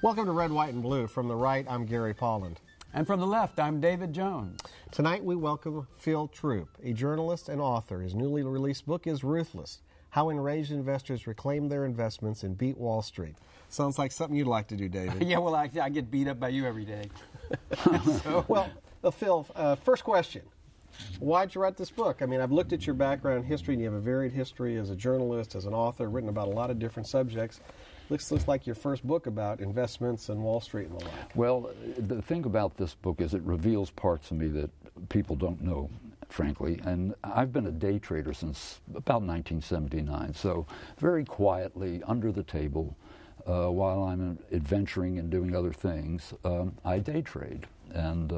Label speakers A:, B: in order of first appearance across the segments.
A: Welcome to Red, White, and Blue. From the right, I'm Gary Pauland.
B: And from the left, I'm David Jones.
A: Tonight we welcome Phil Trupp, a journalist and author. His newly released book is Ruthless: How Enraged Investors Reclaim Their Investments and Beat Wall Street. Sounds like something you'd like to do, David.
B: Yeah, well, I get beat up by you every day.
A: Well, Phil, first question. Why'd you write this book? I mean, I've looked at your background and history, and you have a varied history as a journalist, as an author, written about a lot of different subjects. Looks like your first book about investments and Wall Street and the like.
C: Well, the thing about this book is it reveals parts of me that people don't know, frankly. And I've been a day trader since about 1979. So very quietly, under the table, while I'm adventuring and doing other things, I day trade. And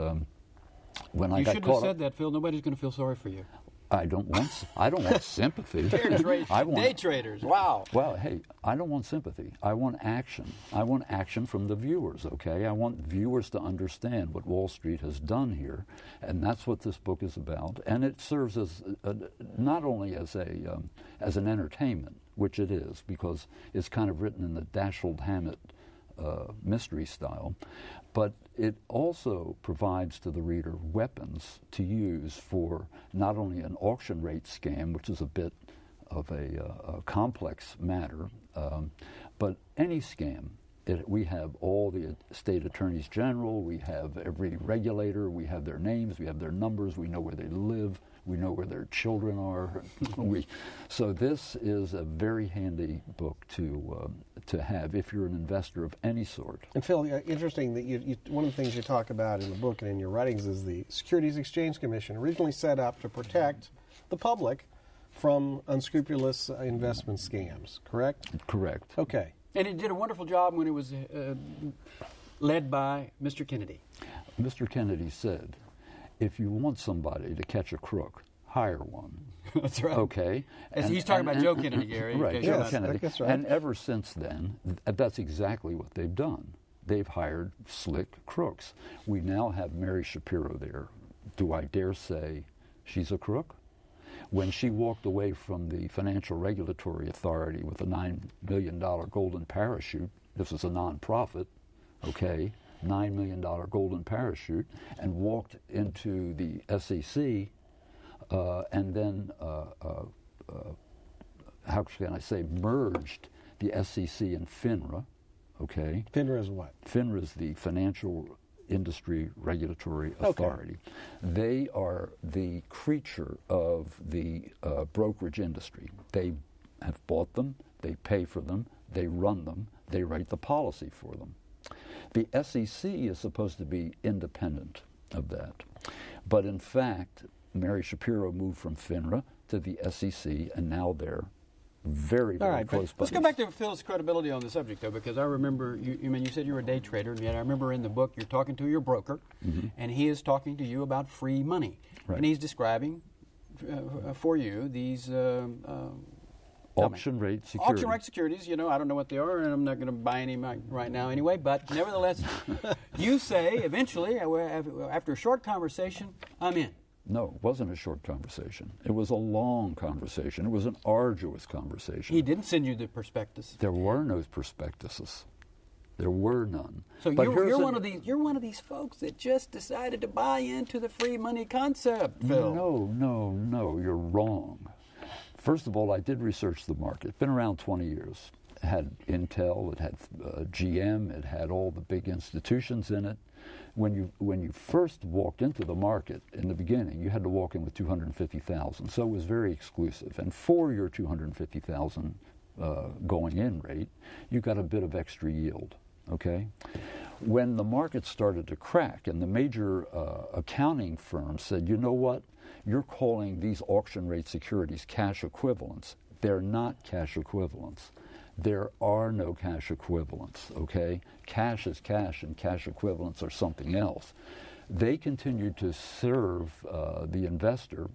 C: when I got caught,
B: you shouldn't have said that, Phil. Nobody's going to feel sorry for you.
C: I don't want sympathy.
B: Day traders. Wow.
C: Well, hey, I don't want sympathy. I want action. I want action from the viewers, okay? I want viewers to understand what Wall Street has done here, and that's what this book is about. And it serves as not only as an entertainment, which it is, because it's kind of written in the Dashiell Hammett mystery style, but it also provides to the reader weapons to use for not only an auction rate scam, which is a bit of a complex matter, but any scam. We have all the state attorneys general, we have every regulator, we have their names, we have their numbers, we know where they live, we know where their children are. So this is a very handy book to have if you're an investor of any sort.
A: And Phil, interesting that you one of the things you talk about in the book and in your writings is the Securities Exchange Commission, originally set up to protect the public from unscrupulous investment scams, correct?
C: Correct.
A: Okay.
B: And it did a wonderful job when it was led by Mr. Kennedy.
C: Mr. Kennedy said, if you want somebody to catch a crook, hire one.
B: That's right.
C: Okay.
B: He's talking about Joe Kennedy, Gary.
C: Right,
A: Joe
C: Kennedy.
A: That's right.
C: And ever since then, that's exactly what they've done. They've hired slick crooks. We now have Mary Shapiro there. Do I dare say she's a crook? When she walked away from the Financial Regulatory Authority with a $9 million golden parachute, this was a nonprofit, okay, $9 million golden parachute, and walked into the SEC, and then, how can I say, merged the SEC and FINRA, okay?
A: FINRA is what?
C: FINRA is the Financial Industry Regulatory Authority. Okay. They are the creature of the brokerage industry. They have bought them, they pay for them, they run them, they write the policy for them. The SEC is supposed to be independent of that. But in fact, Mary Shapiro moved from FINRA to the SEC, and now they're very, very close buddies.
B: Let's go back to Phil's credibility on the subject, though, because I remember, you said you were a day trader, and yet I remember in the book you're talking to your broker, and he is talking to you about free money.
C: Right.
B: And he's describing for you these
C: auction rate securities.
B: Auction rate securities, I don't know what they are, and I'm not going to buy any right now anyway, but nevertheless, you say eventually, after a short conversation, I'm in.
C: No, it wasn't a short conversation. It was a long conversation. It was an arduous conversation.
B: He didn't send you the prospectus.
C: There were no prospectuses. There were none.
B: So you're one of these folks that just decided to buy into the free money concept, Phil.
C: No, you're wrong. First of all, I did research the market. It's been around 20 years. It had Intel, it had GM, it had all the big institutions in it. When you first walked into the market in the beginning, you had to walk in with $250,000, so it was very exclusive. And for your $250,000 going in rate, you got a bit of extra yield. Okay, when the market started to crack, and the major accounting firms said, you know what, you're calling these auction rate securities cash equivalents. They're not cash equivalents. There are no cash equivalents, okay? Cash is cash, and cash equivalents are something else. They continued to serve the investor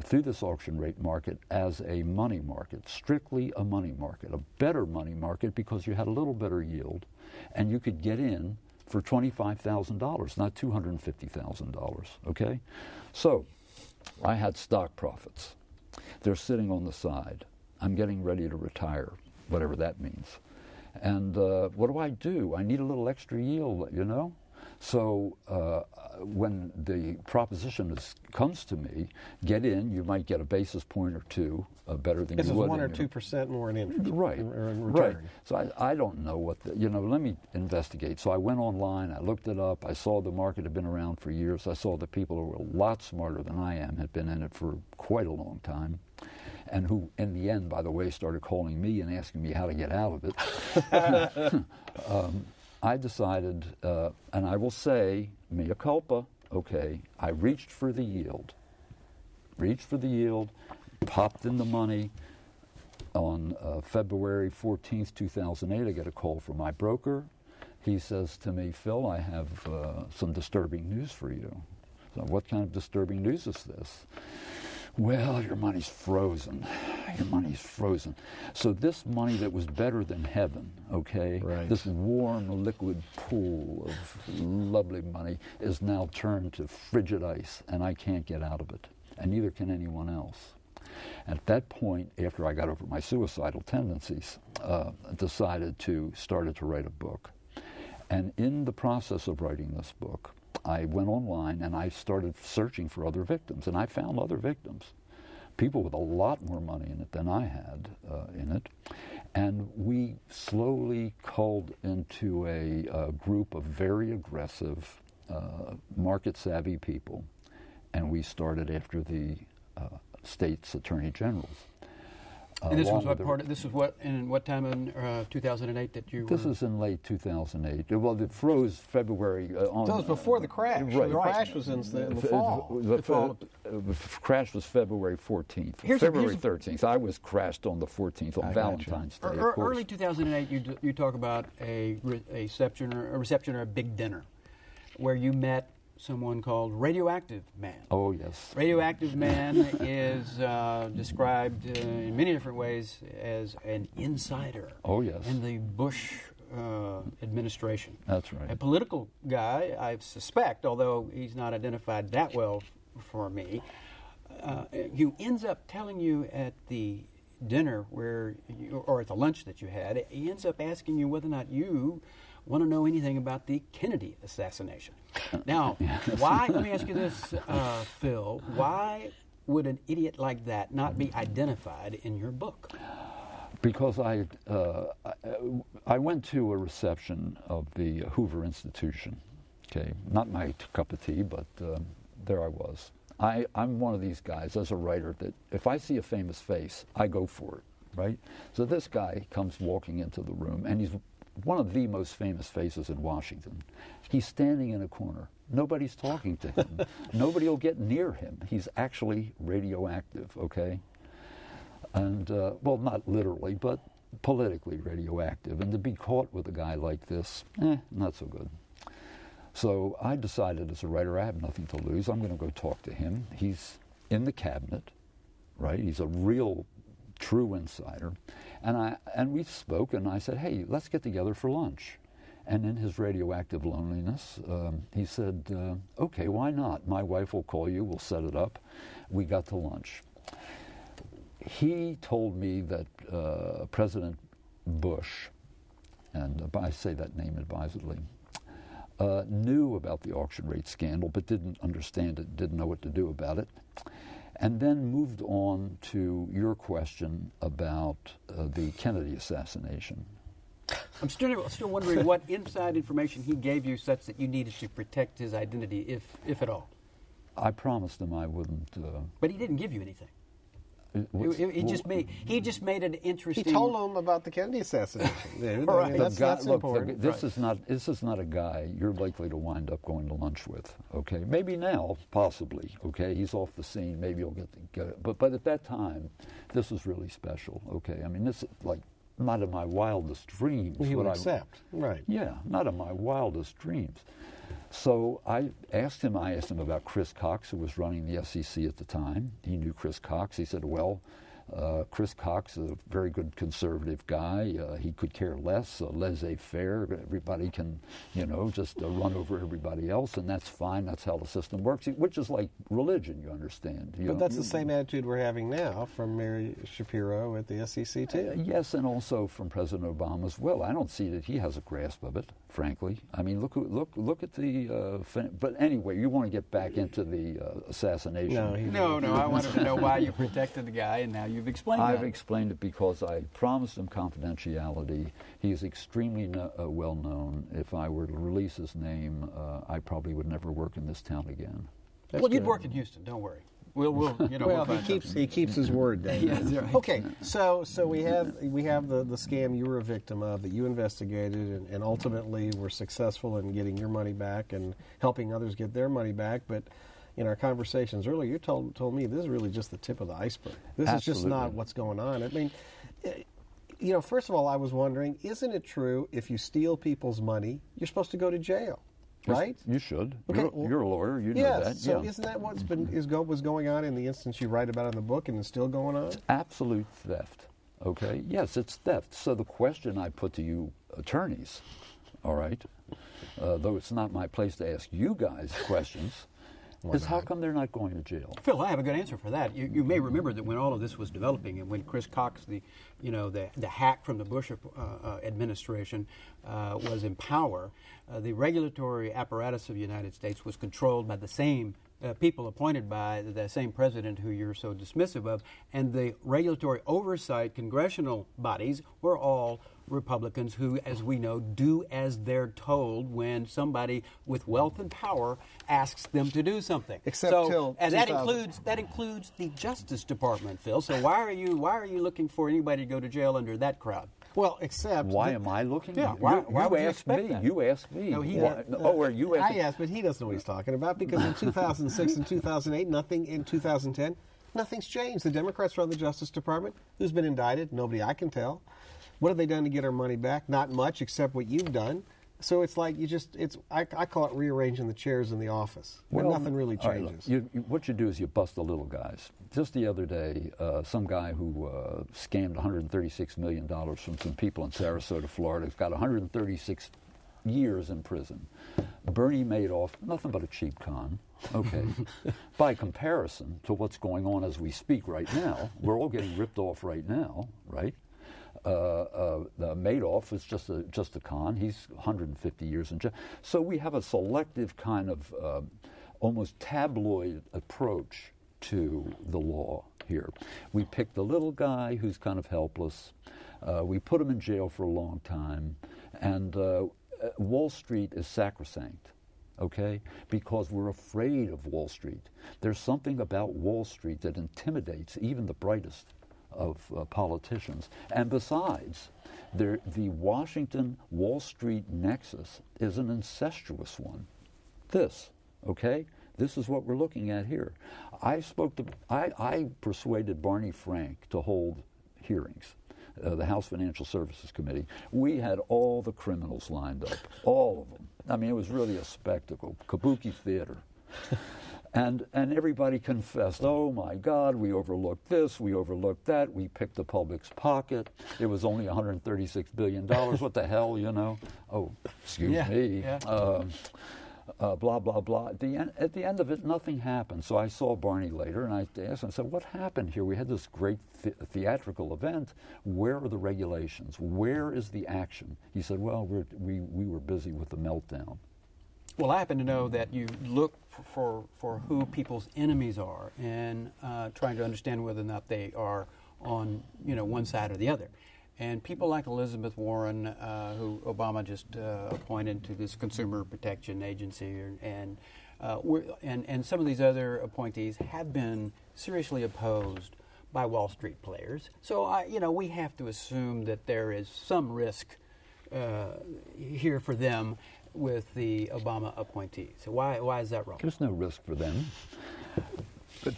C: through this auction rate market as a money market, strictly a money market, a better money market because you had a little better yield, and you could get in for $25,000, not $250,000, okay? So I had stock profits. They're sitting on the side. I'm getting ready to retire, whatever that means. And what do? I need a little extra yield, you know? So when the proposition comes to me, get in, you might get a basis point or two better than you would.
A: This is 1 or 2% more in interest.
C: Right,
A: in return.
C: right. So I don't know what, let me investigate. So I went online, I looked it up, I saw the market had been around for years, I saw that people who were a lot smarter than I am had been in it for quite a long time, and who, in the end, by the way, started calling me and asking me how to get out of it. I decided, and I will say, mea culpa, okay, I reached for the yield, popped in the money. On February 14th, 2008, I get a call from my broker. He says to me, Phil, I have some disturbing news for you. So what kind of disturbing news is this? Well, your money's frozen. Your money's frozen. So this money that was better than heaven, okay,
A: right.
C: This warm liquid pool of lovely money is now turned to frigid ice, and I can't get out of it, and neither can anyone else. At that point, after I got over my suicidal tendencies, started to write a book. And in the process of writing this book, I went online and I started searching for other victims, and I found other victims, people with a lot more money in it than I had in it. And we slowly culled into a group of very aggressive, market-savvy people, and we started after the state's attorney generals.
B: And this was what part? This was what in what time in 2008 that you?
C: This is in late 2008. Well, it froze February.
A: So it was before the crash.
C: Right.
A: The crash was in the fall.
C: The crash was February 14th. February 13th. I was crashed on the 14th on Valentine's Day.
B: Early 2008, you talk about a reception or a big dinner, where you met someone called Radioactive Man.
C: Oh, yes.
B: Radioactive Man is described in many different ways as an insider.
C: Oh, yes.
B: In the Bush administration.
C: That's right.
B: A political guy, I suspect, although he's not identified that well for me, who ends up telling you at the dinner or at the lunch that you had, he ends up asking you whether or not you want to know anything about the Kennedy assassination. Now, why, let me ask you this, Phil, why would an idiot like that not be identified in your book?
C: Because I went to a reception of the Hoover Institution, okay, not my cup of tea, but there I was. I'm one of these guys, as a writer, that if I see a famous face, I go for it, right? So this guy comes walking into the room, and he's one of the most famous faces in Washington. He's standing in a corner. Nobody's talking to him. Nobody will get near him. He's actually radioactive, okay? And, well, not literally, but politically radioactive. And to be caught with a guy like this, not so good. So I decided as a writer, I have nothing to lose. I'm going to go talk to him. He's in the cabinet, right? He's a real, true insider. And we spoke, and I said, hey, let's get together for lunch. And in his radioactive loneliness, he said, okay, why not? My wife will call you, we'll set it up. We got to lunch. He told me that President Bush, and I say that name advisedly, knew about the auction rate scandal, but didn't understand it, didn't know what to do about it. And then moved on to your question about the Kennedy assassination.
B: I'm still wondering what inside information he gave you such that you needed to protect his identity, if at all.
C: I promised him I wouldn't.
B: But he didn't give you anything. He just made an interesting.
A: He told them about the Kennedy assassination.
B: Right.
A: I mean, that's important.
C: This is not a guy you're likely to wind up going to lunch with. Okay, maybe now, possibly. Okay, he's off the scene. Maybe you'll get it. But at that time, this was really special. Okay, I mean, this is like not in my wildest dreams.
A: He would accept, right?
C: Yeah, not in my wildest dreams. So I asked him about Chris Cox, who was running the SEC at the time. He knew Chris Cox. He said, well, Chris Cox is a very good conservative guy. He could care less, laissez-faire. Everybody can, just run over everybody else, and that's fine. That's how the system works, which is like religion, you understand.
A: But that's the same attitude we're having now from Mary Shapiro at the SEC, too.
C: Yes, and also from President Obama as well. I don't see that he has a grasp of it, frankly. I mean, look at the... but anyway, you want to get back into the assassination.
B: No, I wanted to know why you protected the guy, and now you've explained
C: I've
B: that.
C: explained it because I promised him confidentiality. He is extremely well known. If I were to release his name, I probably would never work in this town again.
B: Well, you'd work in Houston. Don't worry. We'll
A: Well, he keeps his word, Dave.
B: Yeah, that's right.
A: Okay, so we have the scam you were a victim of that you investigated and ultimately were successful in getting your money back and helping others get their money back. But in our conversations earlier, you told me this is really just the tip of the iceberg. This
C: Absolutely.
A: is just not what's going on. I mean, first of all, I was wondering, isn't it true if you steal people's money, you're supposed to go to jail? Right?
C: You should.
A: Okay,
C: You're a lawyer. You know
A: yes,
C: that.
A: so
C: Yeah.
A: isn't that was going on in the instance you write about in the book and is still going on?
C: Absolute theft. Okay? Yes, it's theft. So the question I put to you attorneys, all right, though it's not my place to ask you guys questions, is how come they're not going to jail?
B: Phil, I have a good answer for that. You may remember that when all of this was developing, and when Chris Cox, the hack from the Bush administration, was in power, the regulatory apparatus of the United States was controlled by the same people appointed by the same president who you're so dismissive of, and the regulatory oversight congressional bodies were all Republicans who, as we know, do as they're told when somebody with wealth and power asks them to do something.
A: Except till
B: and
A: 2000.
B: that includes the Justice Department, Phil. So why are you looking for anybody to go to jail under that crowd?
A: Well, except...
C: Why am I looking?
B: Yeah, why would you
C: asked
B: expect
C: me.
B: that?
C: You asked me.
B: No, he
C: Why-
B: did.
C: or you asked
A: I asked, but he doesn't know what he's talking about because in 2006 and 2008, nothing in 2010, nothing's changed. The Democrats run the Justice Department. Who's been indicted? Nobody I can tell. What have they done to get our money back? Not much, except what you've done. So it's like I call it rearranging the chairs in the office. Where nothing really
C: all right,
A: changes.
C: what you do is you bust the little guys. Just the other day, some guy who scammed $136 million from some people in Sarasota, Florida, has got 136 years in prison. Bernie Madoff, nothing but a cheap con. Okay. By comparison to what's going on as we speak right now, we're all getting ripped off right now, right? Madoff is just a con. He's 150 years in jail. So we have a selective kind of almost tabloid approach to the law here. We pick the little guy who's kind of helpless. We put him in jail for a long time. And Wall Street is sacrosanct, okay? Because we're afraid of Wall Street. There's something about Wall Street that intimidates even the brightest of politicians. And besides, the Washington-Wall Street nexus is an incestuous one. Okay? This is what we're looking at here. I persuaded Barney Frank to hold hearings, the House Financial Services Committee. We had all the criminals lined up, all of them. I mean, it was really a spectacle, kabuki theater. And everybody confessed, oh my God, we overlooked this, we overlooked that, we picked the public's pocket. It was only $136 billion. What the hell, you know? Oh, excuse me.
B: Yeah.
C: Blah, blah, blah. At the end of it, nothing happened. So I saw Barney later, and I asked him, I said, what happened here? We had this great theatrical event. Where are the regulations? Where is the action? He said, well, we were busy with the meltdown.
B: Well, I happen to know that you look for who people's enemies are and trying to understand whether or not they are on one side or the other. And people like Elizabeth Warren, who Obama just appointed to this Consumer Protection Agency, and some of these other appointees have been seriously opposed by Wall Street players. So, we have to assume that there is some risk here for them with the Obama appointee. So why is that wrong?
C: There's no risk for them. But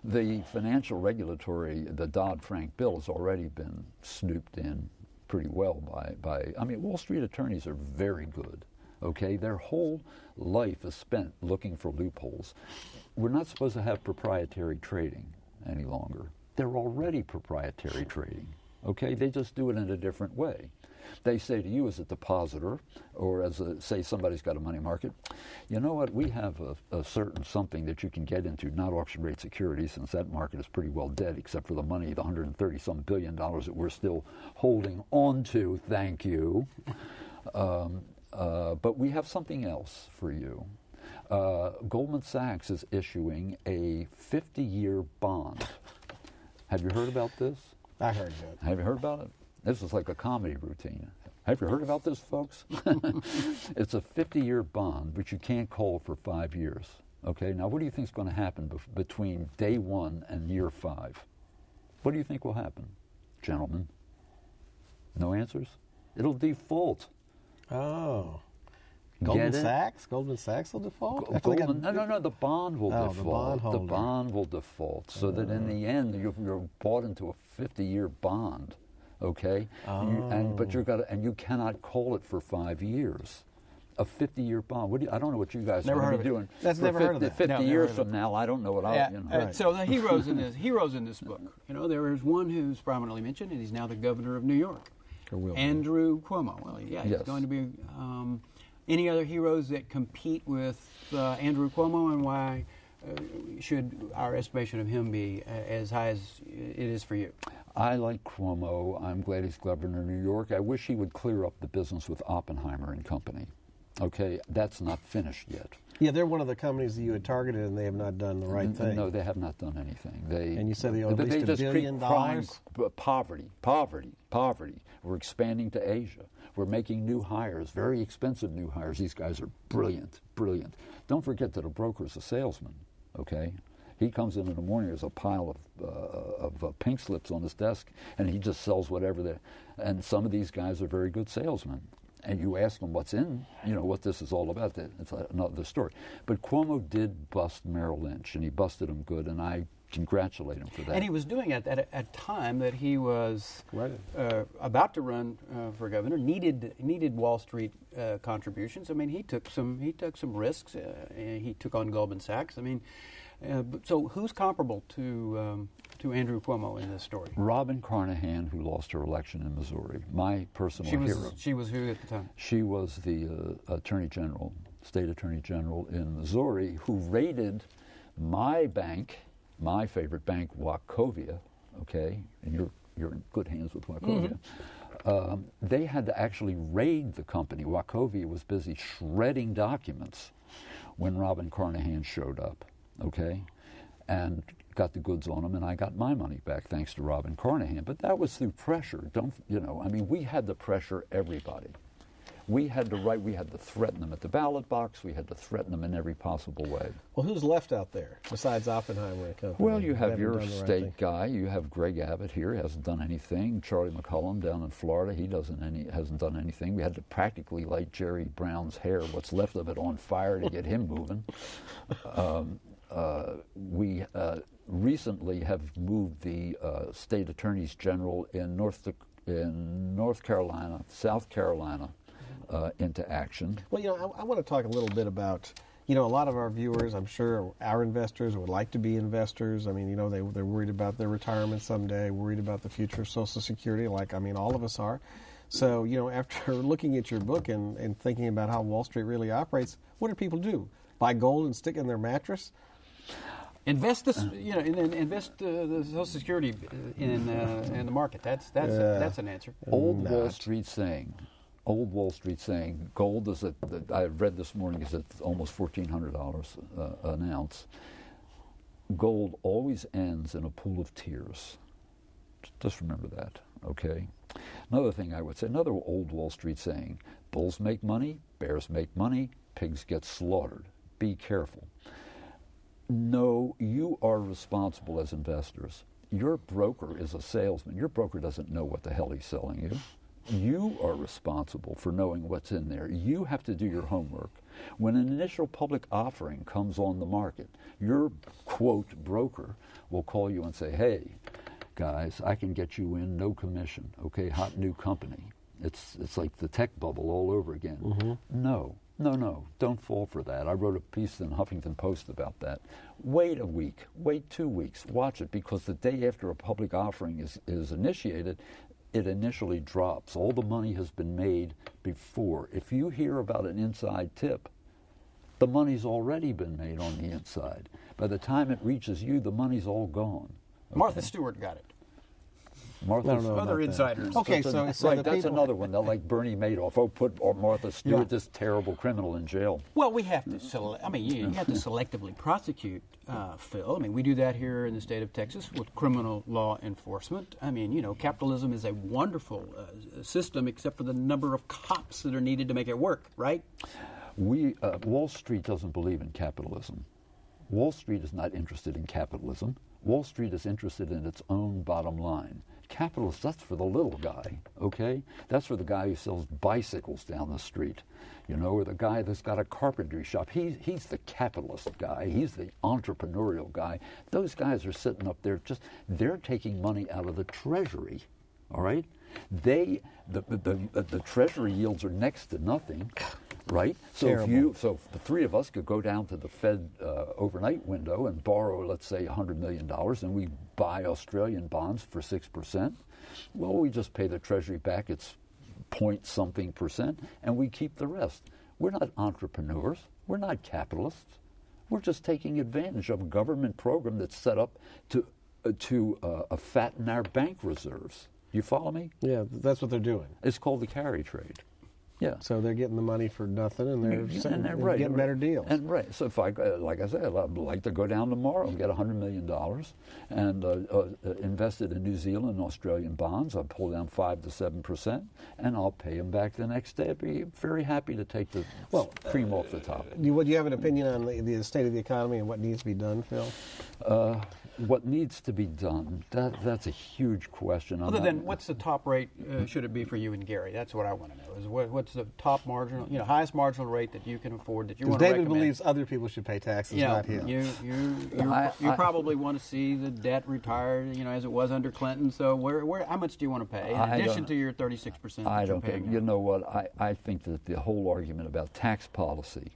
C: the financial regulatory, the Dodd-Frank bill has already been snooped in pretty well by Wall Street attorneys are very good, okay? Their whole life is spent looking for loopholes. We're not supposed to have proprietary trading any longer, They're already proprietary trading. Okay, they just do it in a different way. They say to you as a depositor, or as say somebody's got a money market, you know what, we have a certain something that you can get into, not auction rate securities, since that market is pretty well dead, except for the money, the $130-some billion that we're still holding on to, thank you. But we have something else for you. Goldman Sachs is issuing a 50-year bond. Have you heard about this?
A: I heard that.
C: Have you heard about it? This is like a comedy routine. Have you heard about this, folks? It's a 50-year bond, but you can't call for 5 years. Okay, now what do you think is going to happen between day 1 and year 5? What do you think will happen, gentlemen? No answers? It'll default.
A: Oh. Goldman Sachs? Goldman Sachs will default?
C: No, the bond will default.
A: The
C: bond, bond will default, so that in the end you're bought into a 50-year bond. Okay, but you cannot call it for 5 years. A 50-year bond. I don't know what you guys are going to be doing.
A: That's never heard of that.
C: 50 years from now, I don't know what I'll.
B: Right. So the heroes in this book. There is one who's prominently mentioned, and he's now the governor of New York, Andrew Cuomo. Well, he's going to be. Any other heroes that compete with Andrew Cuomo, and why should our estimation of him be as high as it is for you?
C: I like Cuomo. I'm glad he's governor of New York. I wish he would clear up the business with Oppenheimer and Company. Okay, that's not finished yet.
A: Yeah, they're one of the companies that you had targeted, and they have not done the right thing.
C: No, they have not done anything.
A: And you said they owe at least $1 billion?
C: Poverty. We're expanding to Asia. We're making new hires, very expensive new hires. These guys are brilliant. Don't forget that a broker is a salesman, okay? He comes in the morning, there's a pile of pink slips on his desk, and he just sells whatever. And some of these guys are very good salesmen. And you ask them what's in, what this is all about. It's another story. But Cuomo did bust Merrill Lynch, and he busted him good, and I congratulate him for that.
B: And he was doing it at a time that he was about to run for governor. Needed Wall Street contributions. I mean, he took some risks. He took on Goldman Sachs. I mean, so who's comparable to Andrew Cuomo in this story?
C: Robin Carnahan, who lost her election in Missouri, my personal hero.
B: She was who at the time?
C: She was the state attorney general in Missouri, who raided my bank, my favorite bank, Wachovia. Okay, and you're in good hands with Wachovia. Mm-hmm. They had to actually raid the company. Wachovia was busy shredding documents when Robin Carnahan showed up. Okay, and got the goods on them, and I got my money back thanks to Robin Carnahan. But that was through pressure. We had to pressure everybody. We had to threaten them at the ballot box. We had to threaten them in every possible way.
A: Well, who's left out there besides Oppenheimer and Company?
C: Well, you have your state guy. You have Greg Abbott here. He hasn't done anything. Charlie McCollum down in Florida. He hasn't done anything. We had to practically light Jerry Brown's hair, what's left of it, on fire to get him moving. We recently have moved the state attorneys general in North Carolina, South Carolina, into action.
A: Well, I want to talk a little bit about, a lot of our viewers, I'm sure our investors would like to be investors. I mean, they're worried about their retirement someday, worried about the future of Social Security, all of us are. So, after looking at your book and thinking about how Wall Street really operates, what do people do? Buy gold and stick it in their mattress?
B: Invest this, invest the Social Security in the market. That's an answer.
C: Old Wall Street saying, gold is I read this morning is at almost $1,400 an ounce. Gold always ends in a pool of tears. Just remember that, okay? Another thing I would say, another old Wall Street saying: bulls make money, bears make money, pigs get slaughtered. Be careful. No, you are responsible as investors. Your broker is a salesman. Your broker doesn't know what the hell he's selling you. You are responsible for knowing what's in there. You have to do your homework. When an initial public offering comes on the market, your, quote, broker will call you and say, hey, guys, I can get you in, no commission, okay, hot new company. It's like the tech bubble all over again. Mm-hmm. No, No, don't fall for that. I wrote a piece in Huffington Post about that. Wait a week, wait 2 weeks, watch it, because the day after a public offering is initiated, it initially drops. All the money has been made before. If you hear about an inside tip, the money's already been made on the inside. By the time it reaches you, the money's all gone. Okay?
B: Martha Stewart got it.
C: Martha's
B: Other insiders.
A: Okay,
C: That's
A: so
C: right,
A: the
C: that's
A: people-
C: another one. They're like Bernie Madoff. Oh, put Martha Stewart, this terrible criminal, in jail.
B: Well, we have to. You have to selectively prosecute, Phil. I mean, we do that here in the state of Texas with criminal law enforcement. I mean, capitalism is a wonderful system, except for the number of cops that are needed to make it work. Right?
C: Wall Street doesn't believe in capitalism. Wall Street is not interested in capitalism. Wall Street is interested in its own bottom line. Capitalists, that's for the little guy, okay? That's for the guy who sells bicycles down the street, or the guy that's got a carpentry shop. He's the capitalist guy. He's the entrepreneurial guy. Those guys are sitting up there they're taking money out of the Treasury, all right? The Treasury yields are next to nothing. Right? So so the three of us could go down to the Fed overnight window and borrow, let's say, $100 million, and we buy Australian bonds for 6%. Well, we just pay the Treasury back its point something percent, and we keep the rest. We're not entrepreneurs. We're not capitalists. We're just taking advantage of a government program that's set up to fatten our bank reserves. You follow me?
A: Yeah, that's what they're doing.
C: It's called the carry trade. Yeah.
A: So they're getting the money for nothing, and they're getting better deals.
C: And right. So if like I said, I'd like to go down tomorrow and get $100 million and invest it in New Zealand and Australian bonds. I'll pull down 5 to 7%, and I'll pay them back the next day. I'd be very happy to take the cream off the top.
A: Would you have an opinion on the state of the economy and what needs to be done, Phil?
C: What needs to be done? That's a huge question.
B: Other than what's the top rate should it be for you and Gary? That's what I want to know. Is what's the top marginal, highest marginal rate that you can afford that you want to recommend?
A: David believes other people should pay taxes, not him.
B: You probably want to see the debt retired, as it was under Clinton. So how much do you want to pay in addition to your 36%?
C: I don't think. You know what? I think that the whole argument about tax policy,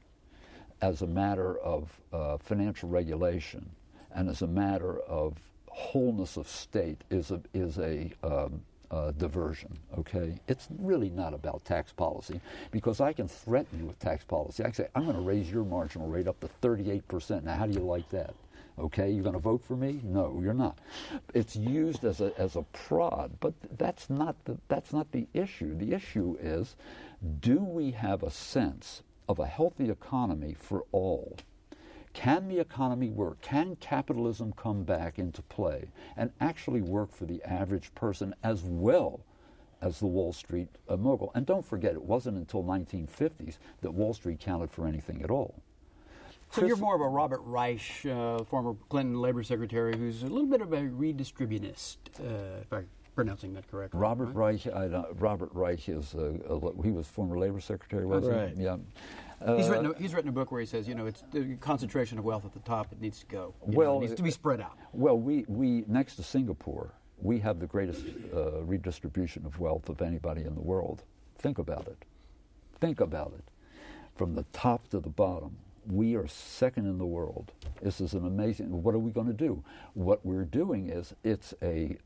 C: as a matter of financial regulation, and as a matter of wholeness of state, is a diversion. Okay, it's really not about tax policy, because I can threaten you with tax policy. I can say, I'm going to raise your marginal rate up to 38%. Now, how do you like that? Okay, you're going to vote for me? No, you're not. It's used as a prod, but that's not the issue. The issue is, do we have a sense of a healthy economy for all? Can the economy work? Can capitalism come back into play and actually work for the average person as well as the Wall Street mogul? And don't forget, it wasn't until 1950s that Wall Street counted for anything at all.
B: So you're more of a Robert Reich, former Clinton labor secretary, who's a little bit of a redistributionist, if I'm pronouncing that correctly.
C: Robert Reich is he was former labor secretary, wasn't
A: right.
C: he? Yeah.
B: He's written a book where he says, it's the concentration of wealth at the top. It needs to go.
C: It
B: needs to be spread out.
C: Well, we next to Singapore, we have the greatest redistribution of wealth of anybody in the world. Think about it. Think about it. From the top to the bottom, we are second in the world. This is an amazing. What are we going to do? What we're doing is it's a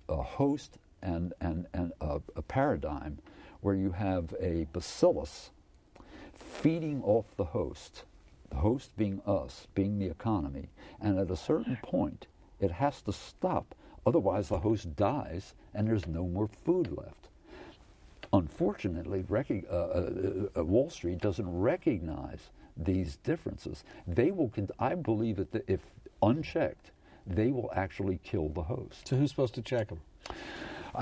C: host and a paradigm where you have a bacillus feeding off the host being us, being the economy, and at a certain point it has to stop, otherwise the host dies and there's no more food left. Unfortunately, Wall Street doesn't recognize these differences. They will, I believe that if unchecked, they will actually kill the host.
A: So who's supposed to check them?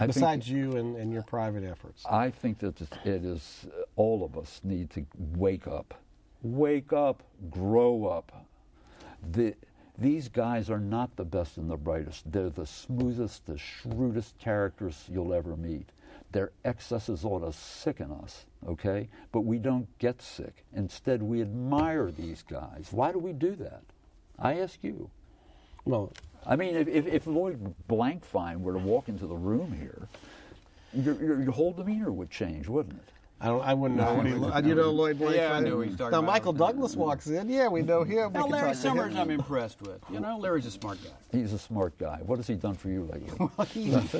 A: Besides you and your private efforts.
C: I think that it is all of us need to wake up. Wake up, grow up. These guys are not the best and the brightest. They're the smoothest, the shrewdest characters you'll ever meet. Their excesses ought to sicken us, okay? But we don't get sick. Instead, we admire these guys. Why do we do that? I ask you.
A: Well,
C: I mean, if Lloyd Blankfein were to walk into the room here, your whole demeanor would change, wouldn't it?
A: I wouldn't know. You know Lloyd Blankfein?
B: Yeah, I know who he's talking
A: now,
B: about.
A: Michael Douglas walks in. Yeah, we know him.
B: Now,
A: We can
B: Larry
A: talk to
B: Summers,
A: him.
B: I'm impressed with. You know, Larry's a smart guy.
C: He's a smart guy. What has he done for you lately?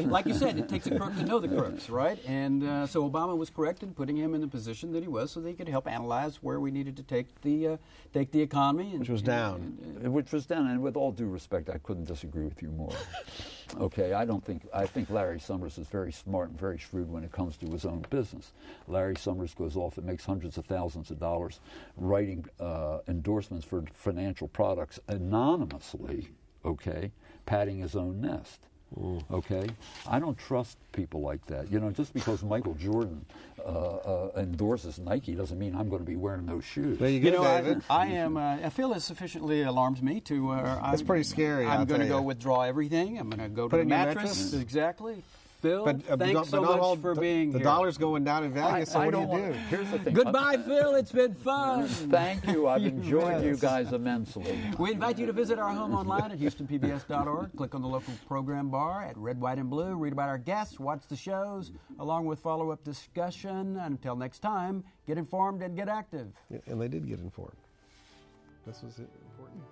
B: Like you said, it takes a crook to know the crooks, right? And so Obama was correct in putting him in the position that he was, so that he could help analyze where we needed to take the economy,
A: Which was down.
C: Which was down, and with all due respect, I couldn't disagree with you more. Okay, I think Larry Summers is very smart and very shrewd when it comes to his own business. Larry Summers goes off and makes hundreds of thousands of dollars writing endorsements for financial products anonymously, okay, patting his own nest. Okay, I don't trust people like that. You know, just because Michael Jordan endorses Nike doesn't mean I'm going to be wearing those shoes.
A: There you go,
B: You know,
A: David.
B: I feel it sufficiently alarms me to.
A: That's pretty scary,
B: I'm
A: I'll
B: going to
A: tell
B: go
A: you.
B: withdraw everything. I'm going to go
A: Put
B: to
A: in
B: the
A: your
B: mattress.
A: mattress?
B: Exactly. Phil,
A: But
B: thanks so much for being
A: the
B: here.
A: dollar's going down in value, so what do you do?
C: Here's the thing.
B: Goodbye, Phil. It's been fun.
C: Thank you. I've enjoyed you
A: Yes.
C: guys immensely.
B: We invite you to visit our home online at HoustonPBS.org. Click on the local program bar at Red, White, and Blue. Read about our guests, watch the shows, along with follow-up discussion. And until next time, get informed and get active.
A: And they did get informed. This was important.